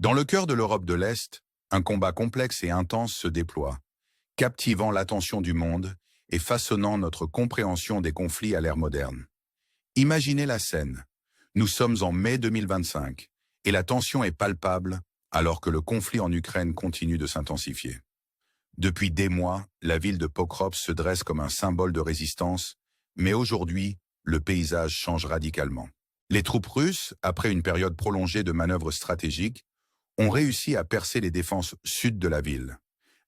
Dans le cœur de l'Europe de l'Est, un combat complexe et intense se déploie, captivant l'attention du monde et façonnant notre compréhension des conflits à l'ère moderne. Imaginez la scène. Nous sommes en mai 2025 et la tension est palpable alors que le conflit en Ukraine continue de s'intensifier. Depuis des mois, la ville de Pokrovsk se dresse comme un symbole de résistance, mais aujourd'hui, le paysage change radicalement. Les troupes russes, après une période prolongée de manœuvres stratégiques, ont réussi à percer les défenses sud de la ville.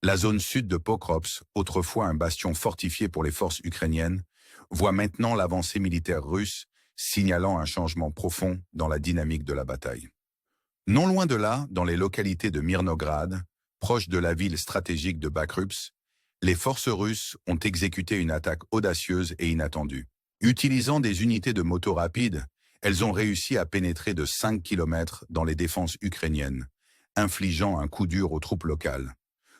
La zone sud de Pokrovsk, autrefois un bastion fortifié pour les forces ukrainiennes, voit maintenant l'avancée militaire russe, signalant un changement profond dans la dynamique de la bataille. Non loin de là, dans les localités de Mirnograd, proche de la ville stratégique de Bakhmut, les forces russes ont exécuté une attaque audacieuse et inattendue. Utilisant des unités de moto rapides, elles ont réussi à pénétrer de 5 km dans les défenses ukrainiennes, infligeant un coup dur aux troupes locales.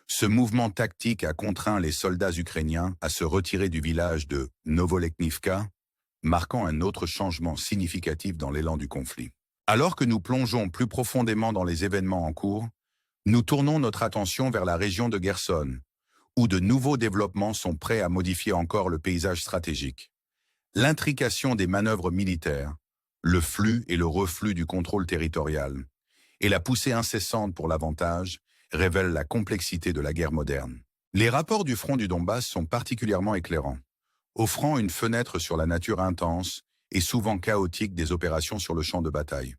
Ce mouvement tactique a contraint les soldats ukrainiens à se retirer du village de Novoleknivka, marquant un autre changement significatif dans l'élan du conflit. Alors que nous plongeons plus profondément dans les événements en cours, nous tournons notre attention vers la région de Kherson, où de nouveaux développements sont prêts à modifier encore le paysage stratégique. L'intrication des manœuvres militaires, le flux et le reflux du contrôle territorial, et la poussée incessante pour l'avantage révèlent la complexité de la guerre moderne. Les rapports du front du Donbass sont particulièrement éclairants, offrant une fenêtre sur la nature intense et souvent chaotique des opérations sur le champ de bataille.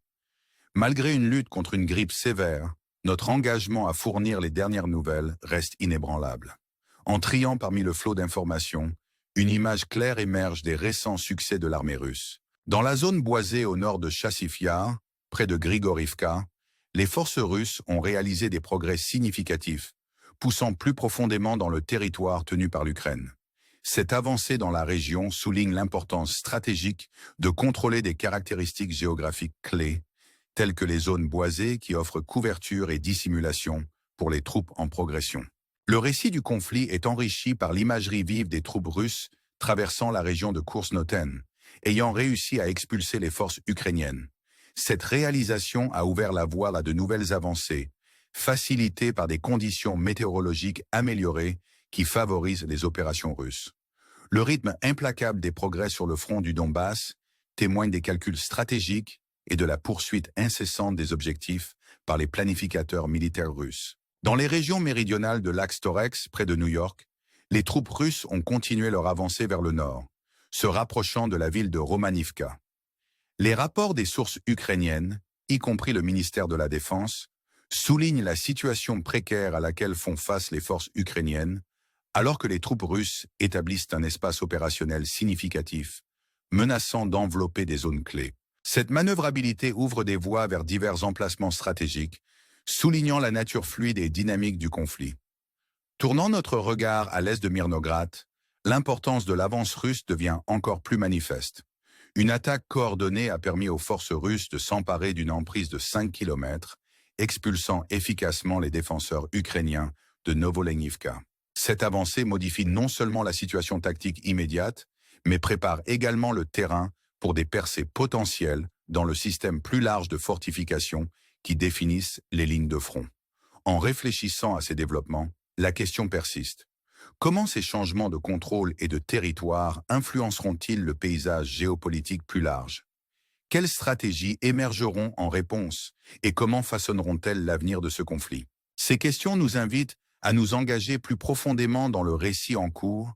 Malgré une lutte contre une grippe sévère, notre engagement à fournir les dernières nouvelles reste inébranlable. En triant parmi le flot d'informations, une image claire émerge des récents succès de l'armée russe. Dans la zone boisée au nord de Chassiv Yar, près de Grigorivka, les forces russes ont réalisé des progrès significatifs, poussant plus profondément dans le territoire tenu par l'Ukraine. Cette avancée dans la région souligne l'importance stratégique de contrôler des caractéristiques géographiques clés, telles que les zones boisées qui offrent couverture et dissimulation pour les troupes en progression. Le récit du conflit est enrichi par l'imagerie vive des troupes russes traversant la région de Kours-Noten, ayant réussi à expulser les forces ukrainiennes. Cette réalisation a ouvert la voie à de nouvelles avancées, facilitées par des conditions météorologiques améliorées qui favorisent les opérations russes. Le rythme implacable des progrès sur le front du Donbass témoigne des calculs stratégiques et de la poursuite incessante des objectifs par les planificateurs militaires russes. Dans les régions méridionales de l'Axe-Torex, près de New York, les troupes russes ont continué leur avancée vers le nord, se rapprochant de la ville de Romanivka. Les rapports des sources ukrainiennes, y compris le ministère de la Défense, soulignent la situation précaire à laquelle font face les forces ukrainiennes, alors que les troupes russes établissent un espace opérationnel significatif, menaçant d'envelopper des zones clés. Cette manœuvrabilité ouvre des voies vers divers emplacements stratégiques, soulignant la nature fluide et dynamique du conflit. Tournant notre regard à l'est de Mirnograd, l'importance de l'avance russe devient encore plus manifeste. Une attaque coordonnée a permis aux forces russes de s'emparer d'une emprise de 5 km, expulsant efficacement les défenseurs ukrainiens de Novoleknivka. Cette avancée modifie non seulement la situation tactique immédiate, mais prépare également le terrain pour des percées potentielles dans le système plus large de fortifications qui définissent les lignes de front. En réfléchissant à ces développements, la question persiste. Comment ces changements de contrôle et de territoire influenceront-ils le paysage géopolitique plus large? Quelles stratégies émergeront en réponse et comment façonneront-elles l'avenir de ce conflit? Ces questions nous invitent à nous engager plus profondément dans le récit en cours,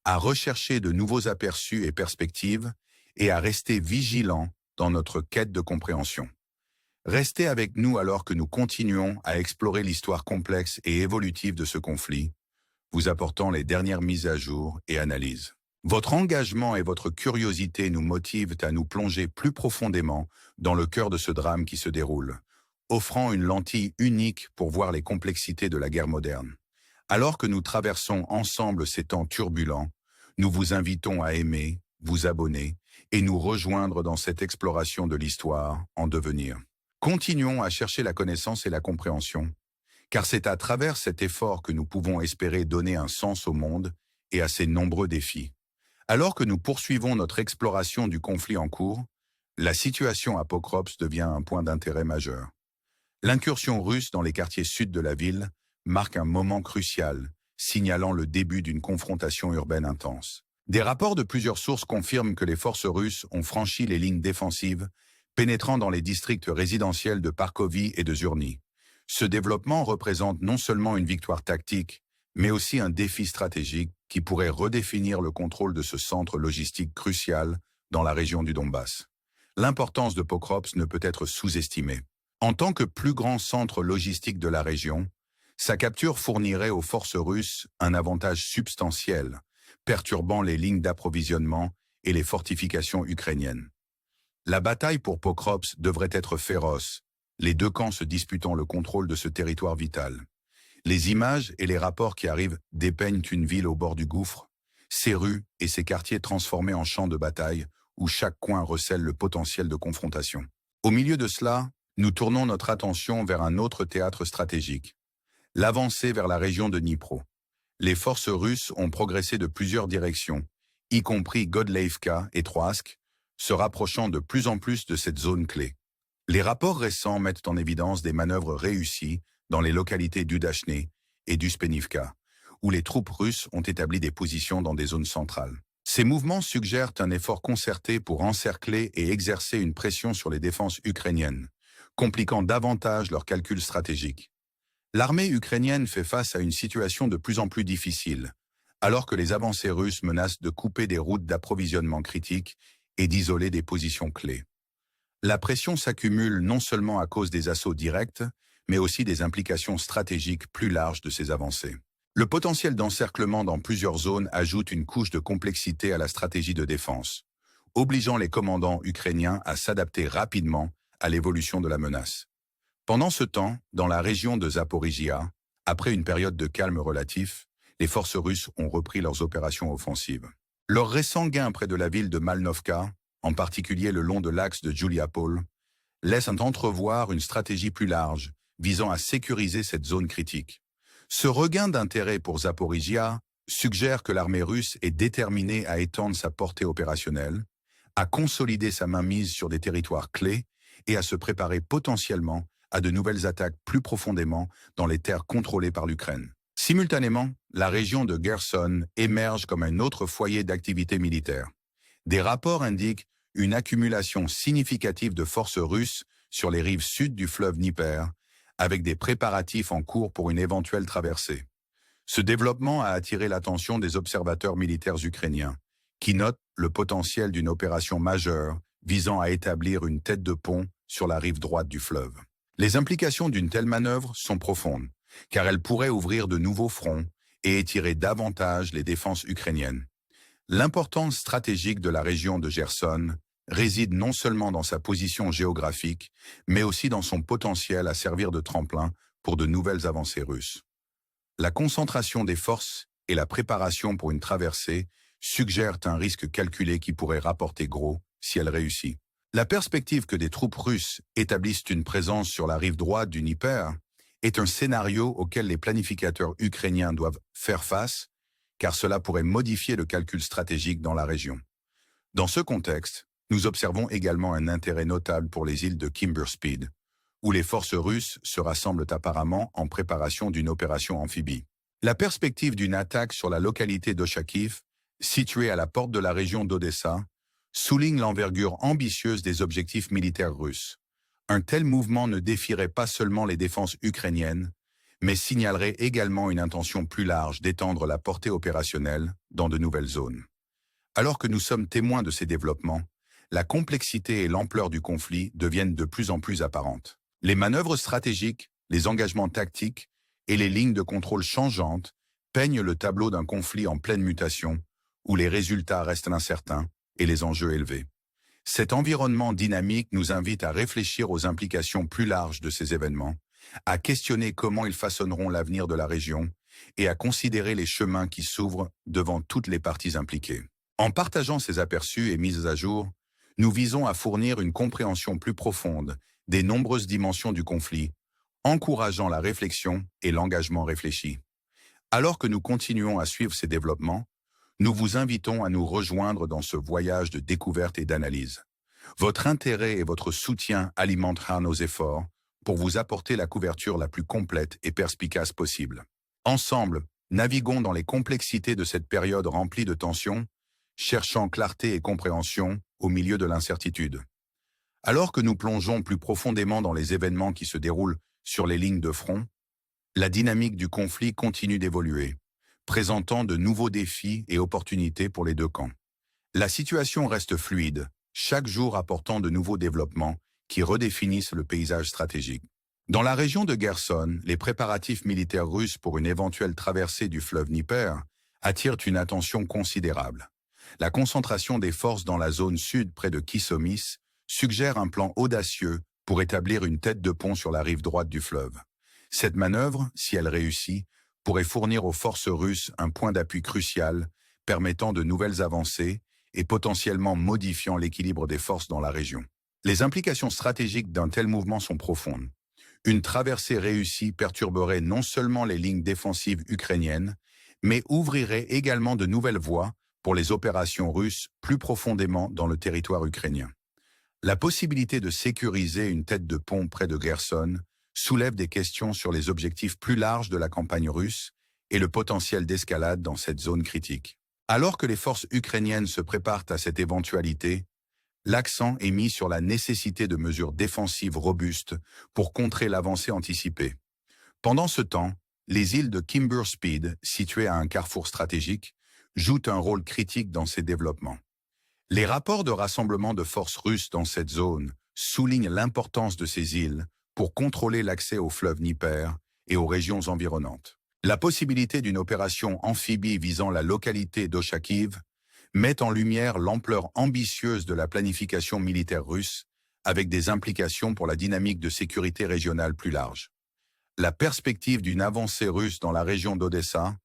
à rechercher de nouveaux aperçus et perspectives et à rester vigilants dans notre quête de compréhension. Restez avec nous alors que nous continuons à explorer l'histoire complexe et évolutive de ce conflit, vous apportant les dernières mises à jour et analyses. Votre engagement et votre curiosité nous motivent à nous plonger plus profondément dans le cœur de ce drame qui se déroule, offrant une lentille unique pour voir les complexités de la guerre moderne. Alors que nous traversons ensemble ces temps turbulents, nous vous invitons à aimer, vous abonner et nous rejoindre dans cette exploration de l'histoire en devenir. Continuons à chercher la connaissance et la compréhension, car c'est à travers cet effort que nous pouvons espérer donner un sens au monde et à ses nombreux défis. Alors que nous poursuivons notre exploration du conflit en cours, la situation à Pokrovsk devient un point d'intérêt majeur. L'incursion russe dans les quartiers sud de la ville marque un moment crucial, signalant le début d'une confrontation urbaine intense. Des rapports de plusieurs sources confirment que les forces russes ont franchi les lignes défensives, pénétrant dans les districts résidentiels de Parkovie et de Zurny. Ce développement représente non seulement une victoire tactique, mais aussi un défi stratégique qui pourrait redéfinir le contrôle de ce centre logistique crucial dans la région du Donbass. L'importance de Pokrovsk ne peut être sous-estimée. En tant que plus grand centre logistique de la région, sa capture fournirait aux forces russes un avantage substantiel, perturbant les lignes d'approvisionnement et les fortifications ukrainiennes. La bataille pour Pokrovsk devrait être féroce, les deux camps se disputant le contrôle de ce territoire vital. Les images et les rapports qui arrivent dépeignent une ville au bord du gouffre, ses rues et ses quartiers transformés en champs de bataille où chaque coin recèle le potentiel de confrontation. Au milieu de cela, nous tournons notre attention vers un autre théâtre stratégique, l'avancée vers la région de Dnipro. Les forces russes ont progressé de plusieurs directions, y compris Godleïvka et Troïtsk, se rapprochant de plus en plus de cette zone clé. Les rapports récents mettent en évidence des manœuvres réussies dans les localités d'Udachne et d'Uspenivka, où les troupes russes ont établi des positions dans des zones centrales. Ces mouvements suggèrent un effort concerté pour encercler et exercer une pression sur les défenses ukrainiennes, compliquant davantage leurs calculs stratégiques. L'armée ukrainienne fait face à une situation de plus en plus difficile, alors que les avancées russes menacent de couper des routes d'approvisionnement critiques et d'isoler des positions clés. La pression s'accumule non seulement à cause des assauts directs, mais aussi des implications stratégiques plus larges de ces avancées. Le potentiel d'encerclement dans plusieurs zones ajoute une couche de complexité à la stratégie de défense, obligeant les commandants ukrainiens à s'adapter rapidement à l'évolution de la menace. Pendant ce temps, dans la région de Zaporizhia, après une période de calme relatif, les forces russes ont repris leurs opérations offensives. Leur récent gain près de la ville de Malnovka, en particulier le long de l'axe de Juliapol, laisse entrevoir une stratégie plus large, visant à sécuriser cette zone critique. Ce regain d'intérêt pour Zaporizhia suggère que l'armée russe est déterminée à étendre sa portée opérationnelle, à consolider sa mainmise sur des territoires clés et à se préparer potentiellement à de nouvelles attaques plus profondément dans les terres contrôlées par l'Ukraine. Simultanément, la région de Kherson émerge comme un autre foyer d'activité militaire. Des rapports indiquent une accumulation significative de forces russes sur les rives sud du fleuve Dnieper, avec des préparatifs en cours pour une éventuelle traversée. Ce développement a attiré l'attention des observateurs militaires ukrainiens, qui notent le potentiel d'une opération majeure visant à établir une tête de pont sur la rive droite du fleuve. Les implications d'une telle manœuvre sont profondes, car elle pourrait ouvrir de nouveaux fronts et étirer davantage les défenses ukrainiennes. L'importance stratégique de la région de Kherson réside non seulement dans sa position géographique, mais aussi dans son potentiel à servir de tremplin pour de nouvelles avancées russes. La concentration des forces et la préparation pour une traversée suggèrent un risque calculé qui pourrait rapporter gros si elle réussit. La perspective que des troupes russes établissent une présence sur la rive droite du Dnieper est un scénario auquel les planificateurs ukrainiens doivent faire face, car cela pourrait modifier le calcul stratégique dans la région. Dans ce contexte, nous observons également un intérêt notable pour les îles de Kimberspeed, où les forces russes se rassemblent apparemment en préparation d'une opération amphibie. La perspective d'une attaque sur la localité d'Oshakiv, située à la porte de la région d'Odessa, souligne l'envergure ambitieuse des objectifs militaires russes. Un tel mouvement ne défierait pas seulement les défenses ukrainiennes, mais signalerait également une intention plus large d'étendre la portée opérationnelle dans de nouvelles zones. Alors que nous sommes témoins de ces développements, la complexité et l'ampleur du conflit deviennent de plus en plus apparentes. Les manœuvres stratégiques, les engagements tactiques et les lignes de contrôle changeantes peignent le tableau d'un conflit en pleine mutation, où les résultats restent incertains et les enjeux élevés. Cet environnement dynamique nous invite à réfléchir aux implications plus larges de ces événements, à questionner comment ils façonneront l'avenir de la région et à considérer les chemins qui s'ouvrent devant toutes les parties impliquées. En partageant ces aperçus et mises à jour, nous visons à fournir une compréhension plus profonde des nombreuses dimensions du conflit, encourageant la réflexion et l'engagement réfléchi. Alors que nous continuons à suivre ces développements, nous vous invitons à nous rejoindre dans ce voyage de découverte et d'analyse. Votre intérêt et votre soutien alimentera nos efforts pour vous apporter la couverture la plus complète et perspicace possible. Ensemble, naviguons dans les complexités de cette période remplie de tensions, cherchant clarté et compréhension au milieu de l'incertitude. Alors que nous plongeons plus profondément dans les événements qui se déroulent sur les lignes de front, la dynamique du conflit continue d'évoluer, présentant de nouveaux défis et opportunités pour les deux camps. La situation reste fluide, chaque jour apportant de nouveaux développements qui redéfinissent le paysage stratégique. Dans la région de Kherson, les préparatifs militaires russes pour une éventuelle traversée du fleuve Dnieper attirent une attention considérable. La concentration des forces dans la zone sud près de Kissomis suggère un plan audacieux pour établir une tête de pont sur la rive droite du fleuve. Cette manœuvre, si elle réussit, pourrait fournir aux forces russes un point d'appui crucial, permettant de nouvelles avancées et potentiellement modifiant l'équilibre des forces dans la région. Les implications stratégiques d'un tel mouvement sont profondes. Une traversée réussie perturberait non seulement les lignes défensives ukrainiennes, mais ouvrirait également de nouvelles voies pour les opérations russes plus profondément dans le territoire ukrainien. La possibilité de sécuriser une tête de pont près de Kherson soulève des questions sur les objectifs plus larges de la campagne russe et le potentiel d'escalade dans cette zone critique. Alors que les forces ukrainiennes se préparent à cette éventualité, l'accent est mis sur la nécessité de mesures défensives robustes pour contrer l'avancée anticipée. Pendant ce temps, les îles de Kimber Speed, situées à un carrefour stratégique, jouent un rôle critique dans ces développements. Les rapports de rassemblement de forces russes dans cette zone soulignent l'importance de ces îles pour contrôler l'accès au fleuve Dnieper et aux régions environnantes. La possibilité d'une opération amphibie visant la localité d'Oshakiv met en lumière l'ampleur ambitieuse de la planification militaire russe, avec des implications pour la dynamique de sécurité régionale plus large. La perspective d'une avancée russe dans la région d'Odessa,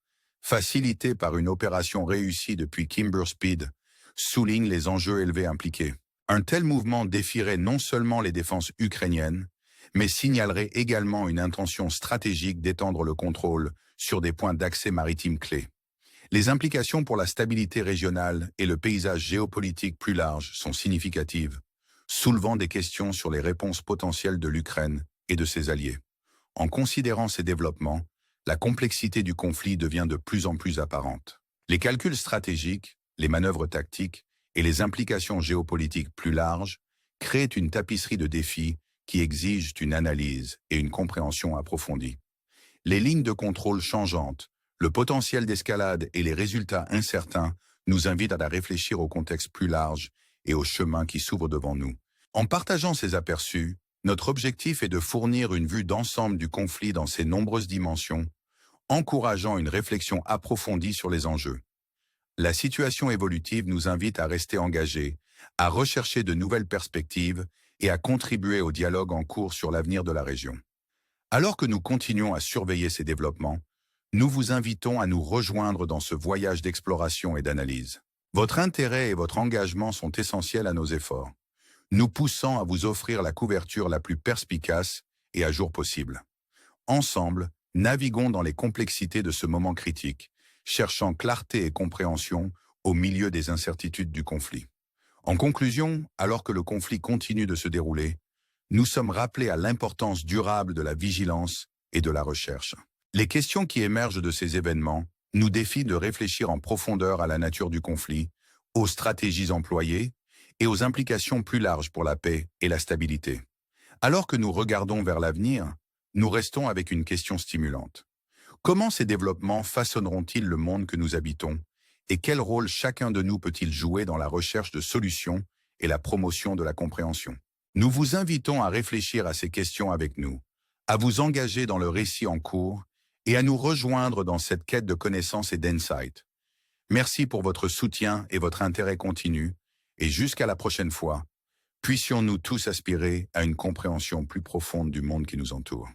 facilitée par une opération réussie depuis Kimber Speed, souligne les enjeux élevés impliqués. Un tel mouvement défierait non seulement les défenses ukrainiennes, mais signalerait également une intention stratégique d'étendre le contrôle sur des points d'accès maritimes clés. Les implications pour la stabilité régionale et le paysage géopolitique plus large sont significatives, soulevant des questions sur les réponses potentielles de l'Ukraine et de ses alliés. En considérant ces développements, la complexité du conflit devient de plus en plus apparente. Les calculs stratégiques, les manœuvres tactiques et les implications géopolitiques plus larges créent une tapisserie de défis qui exigent une analyse et une compréhension approfondie. Les lignes de contrôle changeantes, le potentiel d'escalade et les résultats incertains nous invitent à réfléchir au contexte plus large et aux chemins qui s'ouvrent devant nous. En partageant ces aperçus, notre objectif est de fournir une vue d'ensemble du conflit dans ses nombreuses dimensions, encourageant une réflexion approfondie sur les enjeux. La situation évolutive nous invite à rester engagés, à rechercher de nouvelles perspectives et à contribuer au dialogue en cours sur l'avenir de la région. Alors que nous continuons à surveiller ces développements, nous vous invitons à nous rejoindre dans ce voyage d'exploration et d'analyse. Votre intérêt et votre engagement sont essentiels à nos efforts, nous poussant à vous offrir la couverture la plus perspicace et à jour possible. Ensemble, naviguons dans les complexités de ce moment critique, cherchant clarté et compréhension au milieu des incertitudes du conflit. En conclusion, alors que le conflit continue de se dérouler, nous sommes rappelés à l'importance durable de la vigilance et de la recherche. Les questions qui émergent de ces événements nous défient de réfléchir en profondeur à la nature du conflit, aux stratégies employées et aux implications plus larges pour la paix et la stabilité. Alors que nous regardons vers l'avenir, nous restons avec une question stimulante. Comment ces développements façonneront-ils le monde que nous habitons et quel rôle chacun de nous peut-il jouer dans la recherche de solutions et la promotion de la compréhension? Nous vous invitons à réfléchir à ces questions avec nous, à vous engager dans le récit en cours et à nous rejoindre dans cette quête de connaissances et d'insight. Merci pour votre soutien et votre intérêt continu, et jusqu'à la prochaine fois, puissions-nous tous aspirer à une compréhension plus profonde du monde qui nous entoure.